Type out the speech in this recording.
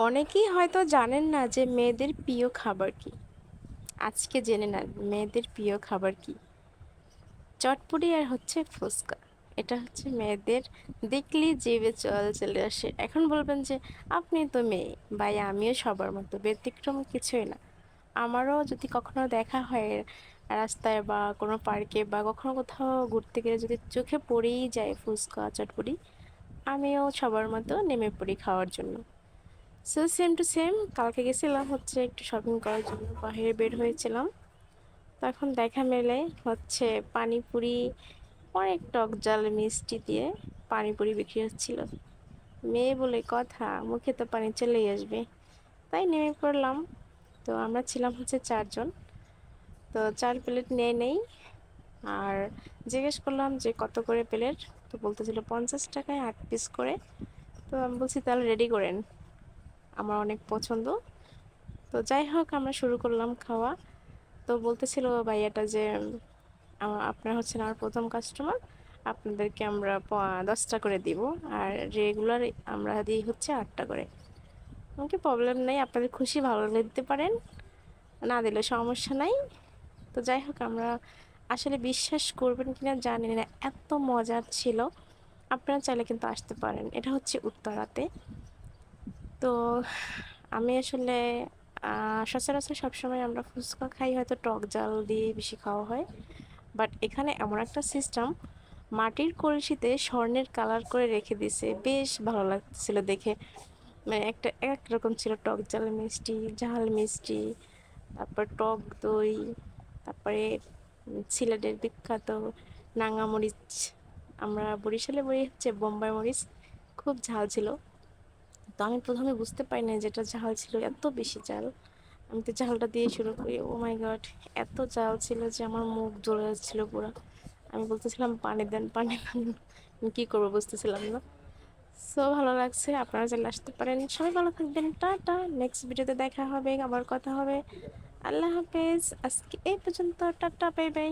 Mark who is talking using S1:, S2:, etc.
S1: অনেকেই হয়তো জানেন না যে মেয়েদের প্রিয় খাবার কি। আজকে জেনে নেন মেয়েদের প্রিয় খাবার কি। চটপটি আর হচ্ছে ফুচকা। এটা হচ্ছে মেয়েদের দেখলেই জিভে জল চলে আসে। এখন বলবেন যে আপনি তো মেয়ে, ভাই আমিও সবার মতো, ব্যতিক্রম কিছুই না। আমারও যদি কখনো দেখা হয় রাস্তায় বা কোনো পার্কে বা কখনো কোথাও ঘুরতে গেলে যদি চোখে পড়েই যায় ফুচকা চটপটি, আমিও সবার মতো নেমে পড়ি খাওয়ার জন্য। সো সেম টু সেম, কালকে গেছিলাম হচ্ছে একটু শপিং করার জন্য, বাইরে বের হয়েছিলাম। তখন দেখা মেলে হচ্ছে পানিপুরি, অনেক টক ঝাল মিষ্টি দিয়ে পানিপুরি বিক্রি হচ্ছিল। মেয়ে বলে কথা, মুখে তো পানি চলেই আসবে, তাই নেমে পড়লাম। তো আমরা ছিলাম হচ্ছে 4 জন। তো 4 প্লেট নিয়ে নেই। আর জিজ্ঞেস করলাম যে কত করে প্লেট। তো বলতেছিল 50 টাকায় 8 পিস করে। তো আমি বলছি তাহলে রেডি করেন, আমার অনেক পছন্দ। তো যাই হোক, আমরা শুরু করলাম খাওয়া। তো বলতেছিল ভাইয়াটা যে আপনার হচ্ছেন আমার প্রথম কাস্টমার, আপনাদেরকে আমরা 10টা করে দিব, আর রেগুলার আমরা দিই হচ্ছে 8টা করে। আমাকে প্রবলেম নেই, আপনাদের খুশি ভালো লাগলে দিতে পারেন, না দিলে সমস্যা নাই। তো যাই হোক, আমরা আসলে বিশ্বাস করবেন কিনা জানি না, এত মজার ছিল। আপনারা চাইলে কিন্তু আসতে পারেন, এটা হচ্ছে উত্তরাতে। তো আমি আসলে সচরাচর সবসময় আমরা ফুচকা খাই হয়তো টক জাল দিয়ে বেশি খাওয়া হয়। বাট এখানে এমন একটা সিস্টেম, মাটির কলসিতে স্বর্ণের কালার করে রেখে দিছে, বেশ ভালো লাগছিল দেখে। মানে একটা এক রকম ছিল, টক ঝাল মিষ্টি, ঝাল মিষ্টি, তারপর টক দই, তারপরে সিলেটের বিখ্যাত নাঙ্গামরিচ, আমরা বরিশালে বলি হচ্ছে বোম্বাই মরিচ, খুব ঝাল ছিল। তো আমি প্রথমে বুঝতে পারি না যেটা ঝাল ছিল, এত বেশি ঝাল। আমি তো ঝালটা দিয়ে শুরু করি, ও মাই গড, এত ঝাল ছিল যে আমার মুখ জ্বলে যাচ্ছিল পুরো। আমি বলতেছিলাম পানি দেন পানি দেন, আমি কী করবো বুঝতেছিলাম না। সো ভালো লাগছে, আপনারা চাইলে আসতে পারেন। সবাই ভালো থাকবেন, টাটা, নেক্সট ভিডিওতে দেখা হবে, আবার কথা হবে। আল্লাহ হাফেজ, আজকে এই পর্যন্ত, টাটা, বাই বাই।